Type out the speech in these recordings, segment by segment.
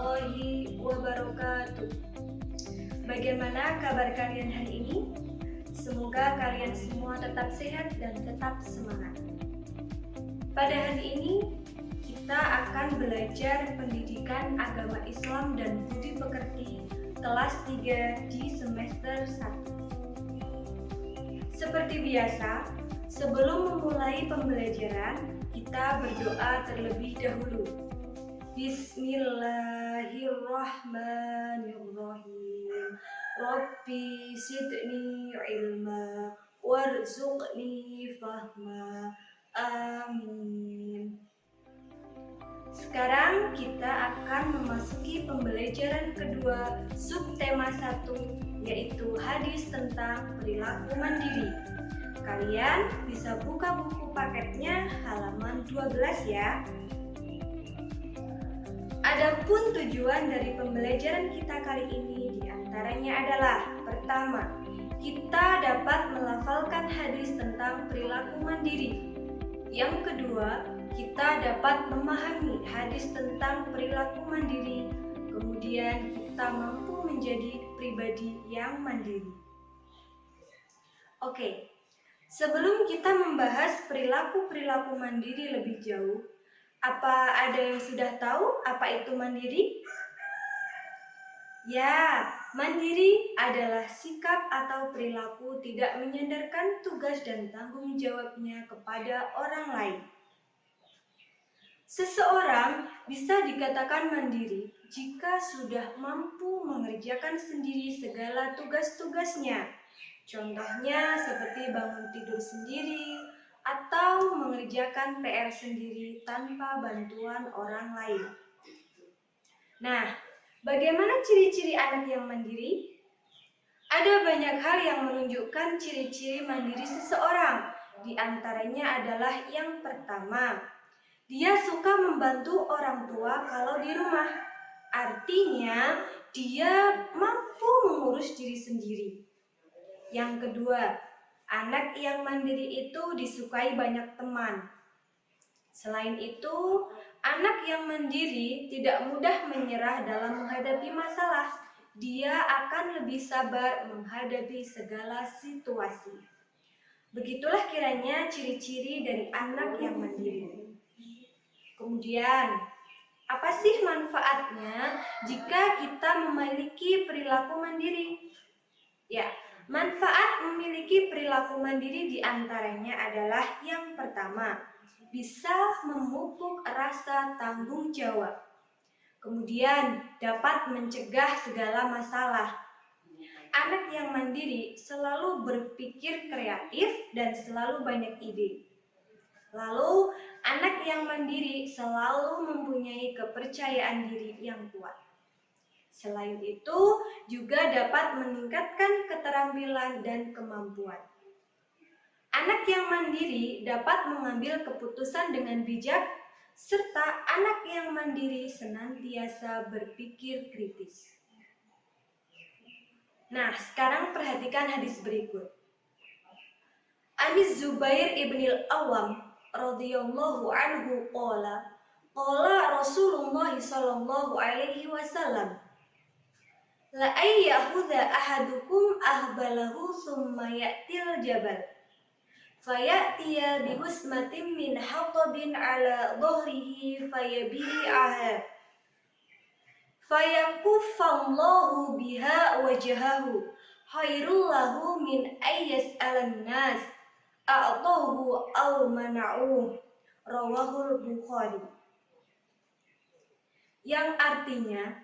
warahmatullahi wabarakatuh. Bagaimana kabar kalian hari ini? Semoga kalian semua tetap sehat dan tetap semangat. Pada hari ini kita akan belajar pendidikan agama Islam dan budi pekerti kelas 3 di semester 1. Seperti biasa, sebelum memulai pembelajaran, kita berdoa terlebih dahulu. Bismillahirrahmanirrahim. Rabbi zidni ilma warzuqni fahma. Amin. Sekarang kita akan memasuki pembelajaran kedua subtema 1, yaitu hadis tentang perilaku mandiri. Kalian bisa buka buku paketnya halaman 12 ya. Adapun tujuan dari pembelajaran kita kali ini diantaranya adalah: pertama, kita dapat melafalkan hadis tentang perilaku mandiri. Yang kedua, kita dapat memahami hadis tentang perilaku mandiri. Kemudian kita mampu menjadi pribadi yang mandiri. Oke, sebelum kita membahas perilaku-perilaku mandiri lebih jauh, apa ada yang sudah tahu apa itu mandiri? Ya, mandiri adalah sikap atau perilaku tidak menyandarkan tugas dan tanggung jawabnya kepada orang lain. Seseorang bisa dikatakan mandiri jika sudah mampu mengerjakan sendiri segala tugas-tugasnya. Contohnya seperti bangun tidur sendiri, atau mengerjakan PR sendiri tanpa bantuan orang lain. Nah, bagaimana ciri-ciri anak yang mandiri? Ada banyak hal yang menunjukkan ciri-ciri mandiri seseorang. Di antaranya adalah yang pertama, dia suka membantu orang tua kalau di rumah. Artinya, dia mampu mengurus diri sendiri. Yang kedua, anak yang mandiri itu disukai banyak teman. Selain itu, anak yang mandiri tidak mudah menyerah dalam menghadapi masalah. Dia akan lebih sabar menghadapi segala situasi. Begitulah kiranya ciri-ciri dari anak yang mandiri. Kemudian, apa sih manfaatnya jika kita memiliki perilaku mandiri? Ya, manfaat memiliki perilaku mandiri diantaranya adalah yang pertama, bisa memupuk rasa tanggung jawab. Kemudian dapat mencegah segala masalah. Anak yang mandiri selalu berpikir kreatif dan selalu banyak ide. Lalu, anak yang mandiri selalu mempunyai kepercayaan diri yang kuat. Selain itu, juga dapat meningkatkan keterampilan dan kemampuan. Anak yang mandiri dapat mengambil keputusan dengan bijak, serta anak yang mandiri senantiasa berpikir kritis. Nah, sekarang perhatikan hadis berikut. Anis Zubair ibnil Awam radhiyallahu anhu qala Rasulullah sallallahu alaihi wasallam, la ayyahudha ahadukum ahbalahu thumma ya'til jabal fayatiya bihusmatin min hatabin ala dhahrihi fayabi'aha fayakuffallahu biha wajhahu khairul lahu min ayyas'alan nas a'tahu aw mana'uh. Rawahul Bukhari. Yang artinya,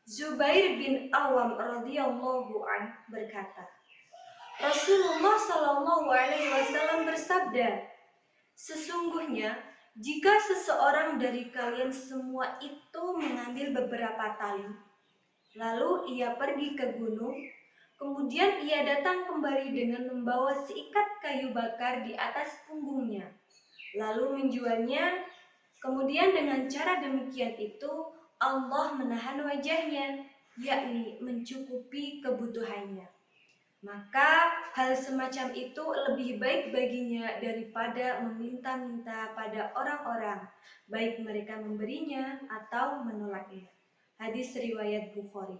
Zubair bin Awam radhiyallahu an berkata, Rasulullah Shallallahu alaihi wasallam bersabda, sesungguhnya jika seseorang dari kalian semua itu mengambil beberapa tali, lalu ia pergi ke gunung, kemudian ia datang kembali dengan membawa seikat kayu bakar di atas punggungnya, lalu menjualnya, kemudian dengan cara demikian itu Allah menahan wajahnya, yakni mencukupi kebutuhannya. Maka hal semacam itu lebih baik baginya daripada meminta-minta pada orang-orang, baik mereka memberinya atau menolaknya. Hadis riwayat Bukhari.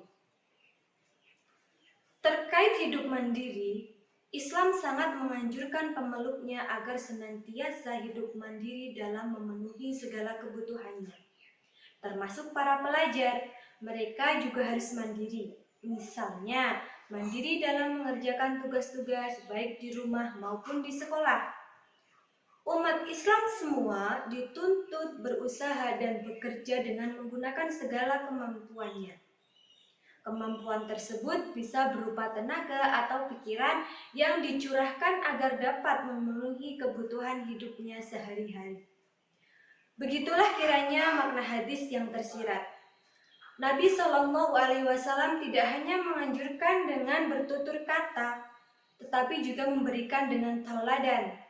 Terkait hidup mandiri, Islam sangat menganjurkan pemeluknya agar senantiasa hidup mandiri dalam memenuhi segala kebutuhannya. Termasuk para pelajar, mereka juga harus mandiri. Misalnya, mandiri dalam mengerjakan tugas-tugas baik di rumah maupun di sekolah. Umat Islam semua dituntut berusaha dan bekerja dengan menggunakan segala kemampuannya. Kemampuan tersebut bisa berupa tenaga atau pikiran yang dicurahkan agar dapat memenuhi kebutuhan hidupnya sehari-hari. Begitulah kiranya makna hadis yang tersirat. Nabi Shallallahu Alaihi Wasallam tidak hanya menganjurkan dengan bertutur kata, tetapi juga memberikan dengan tauladan.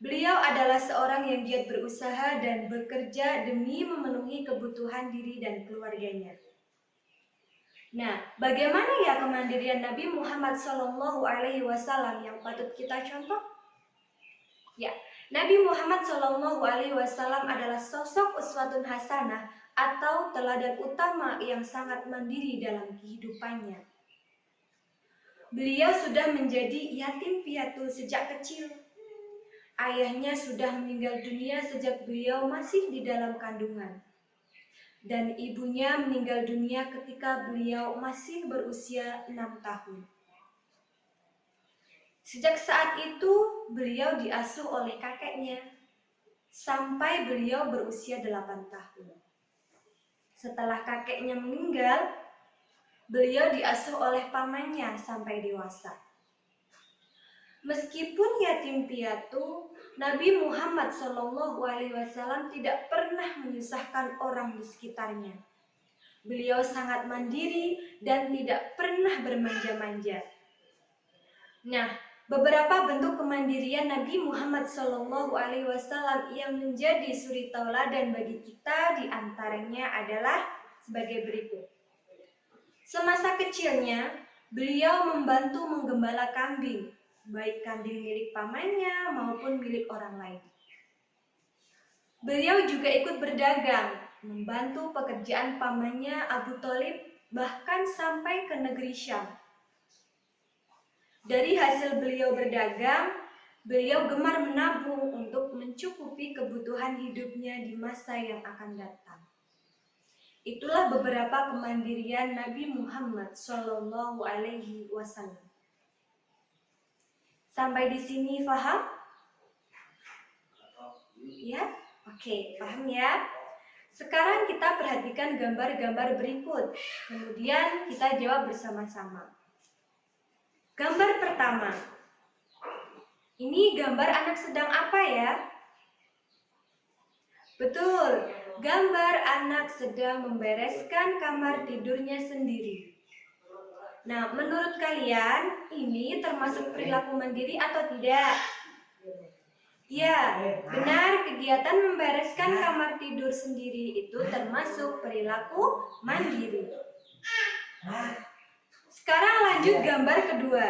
Beliau adalah seorang yang giat berusaha dan bekerja demi memenuhi kebutuhan diri dan keluarganya. Nah, bagaimana ya kemandirian Nabi Muhammad Shallallahu Alaihi Wasallam yang patut kita contoh? Ya, Nabi Muhammad Shallallahu Alaihi Wasallam adalah sosok uswatun hasanah atau teladan utama yang sangat mandiri dalam kehidupannya. Beliau sudah menjadi yatim piatu sejak kecil. Ayahnya sudah meninggal dunia sejak beliau masih di dalam kandungan. Dan ibunya meninggal dunia ketika beliau masih berusia 6 tahun. Sejak saat itu, beliau diasuh oleh kakeknya sampai beliau berusia 8 tahun. Setelah kakeknya meninggal, beliau diasuh oleh pamannya sampai dewasa. Meskipun yatim piatu, Nabi Muhammad SAW tidak pernah menyusahkan orang di sekitarnya. Beliau sangat mandiri dan tidak pernah bermanja-manja. Nah, beberapa bentuk kemandirian Nabi Muhammad SAW yang menjadi suri tauladan bagi kita diantaranya adalah sebagai berikut. Semasa kecilnya, beliau membantu menggembala kambing, baik kambing milik pamannya maupun milik orang lain. Beliau juga ikut berdagang, membantu pekerjaan pamannya Abu Thalib, bahkan sampai ke negeri Syam. Dari hasil beliau berdagang, beliau gemar menabung untuk mencukupi kebutuhan hidupnya di masa yang akan datang. Itulah beberapa kemandirian Nabi Muhammad SAW. Sampai di sini paham? Ya? Oke, paham ya? Sekarang kita perhatikan gambar-gambar berikut. Kemudian kita jawab bersama-sama. Gambar pertama. Ini gambar anak sedang apa ya? Betul, gambar anak sedang membereskan kamar tidurnya sendiri. Nah, menurut kalian, ini termasuk perilaku mandiri atau tidak? Ya, benar, kegiatan membereskan kamar tidur sendiri itu termasuk perilaku mandiri. Sekarang lanjut gambar kedua.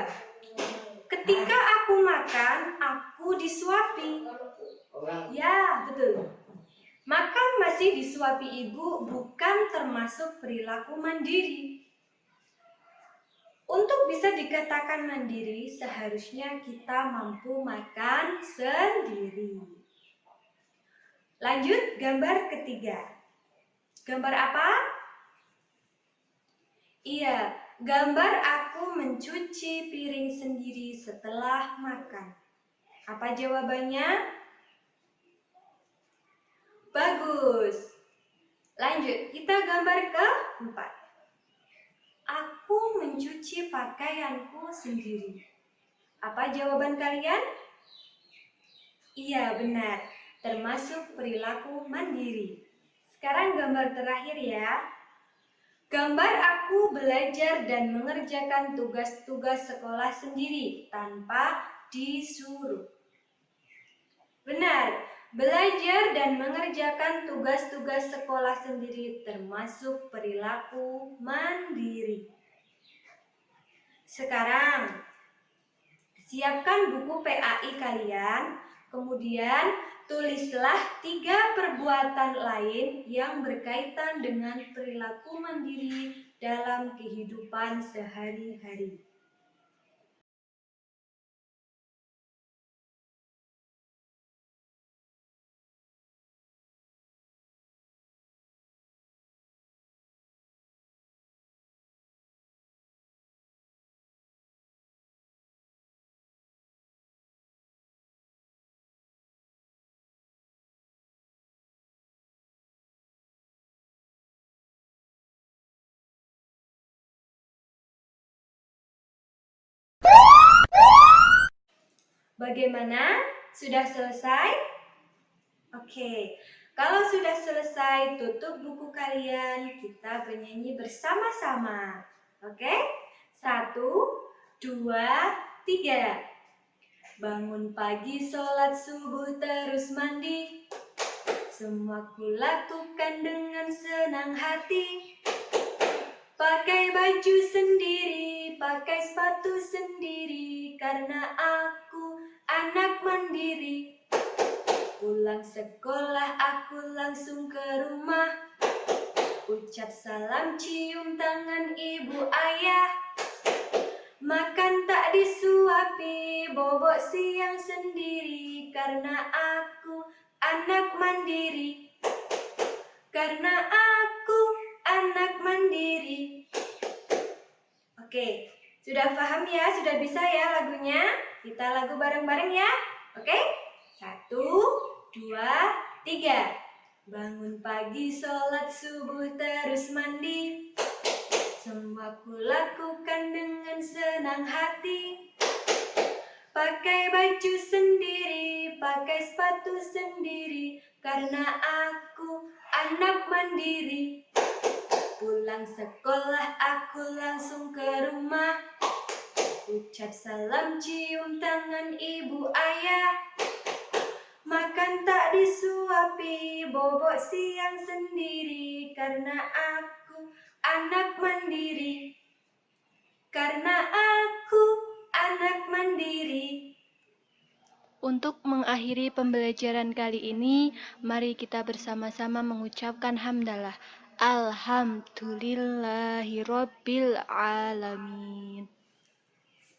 Ketika aku makan, aku disuapi. Ya, betul. Makan masih disuapi ibu bukan termasuk perilaku mandiri. Untuk bisa dikatakan mandiri, seharusnya kita mampu makan sendiri. Lanjut gambar ketiga. Gambar apa? Iya, gambar aku mencuci piring sendiri setelah makan. Apa jawabannya? Bagus. Lanjut, kita gambar keempat. Aku mencuci pakaianku sendiri. Apa jawaban kalian? Iya, benar. Termasuk perilaku mandiri. Sekarang gambar terakhir ya. Gambar aku belajar dan mengerjakan tugas-tugas sekolah sendiri tanpa disuruh. Benar, belajar dan mengerjakan tugas-tugas sekolah sendiri termasuk perilaku mandiri. Sekarang, siapkan buku PAI kalian, Kemudian, tulislah 3 perbuatan lain yang berkaitan dengan perilaku mandiri dalam kehidupan sehari-hari. Bagaimana? Sudah selesai? Oke, kalau sudah selesai, tutup buku kalian. Kita bernyanyi bersama-sama. Oke? 1, 2, 3. Bangun pagi, sholat subuh, terus mandi. Semua kulakukan dengan senang hati. Pakai baju sendiri, pakai sepatu sendiri, karena aku anak mandiri. Pulang sekolah aku langsung ke rumah, ucap salam, cium tangan ibu ayah. Makan tak disuapi, bobok siang sendiri, karena aku anak mandiri. Karena aku anak mandiri. Oke, sudah paham ya? Sudah bisa ya lagunya? Kita lagu bareng-bareng ya. Oke? 1, 2, 3. Bangun pagi, sholat subuh, terus mandi. Semua kulakukan dengan senang hati. Pakai baju sendiri, pakai sepatu sendiri, karena aku anak mandiri. Pulang sekolah aku langsung ke rumah, ucap salam, cium tangan ibu ayah. Makan tak disuapi, bobok siang sendiri, karena aku anak mandiri. Karena aku anak mandiri. Untuk mengakhiri pembelajaran kali ini, mari kita bersama-sama mengucapkan hamdalah. Alhamdulillahirabbil alamin.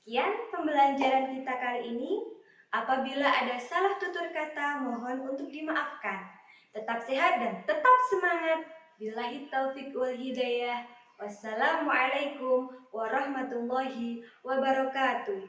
Sekian pembelajaran kita kali ini. Apabila ada salah tutur kata, mohon untuk dimaafkan. Tetap sehat dan tetap semangat. Billahi taufik wal hidayah. Wassalamualaikum warahmatullahi wabarakatuh.